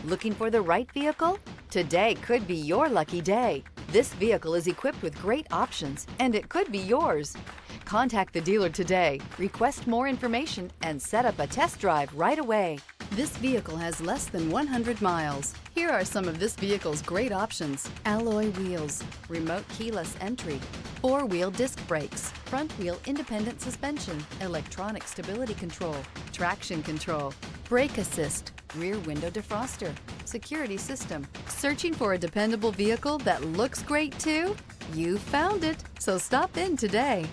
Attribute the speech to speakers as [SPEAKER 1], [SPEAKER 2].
[SPEAKER 1] Looking for the right vehicle? Today could be your lucky day. This vehicle is equipped with great options, and it could be yours. Contact the dealer today, request more information, and set up a test drive right away. This vehicle has less than 100 miles. Here are some of this vehicle's great options: alloy wheels, remote keyless entry, four-wheel disc brakes, front-wheel independent suspension, electronic stability control, traction control, brake assist, rear window defroster, security system. Searching for a dependable vehicle that looks great too? You found it, so stop in today.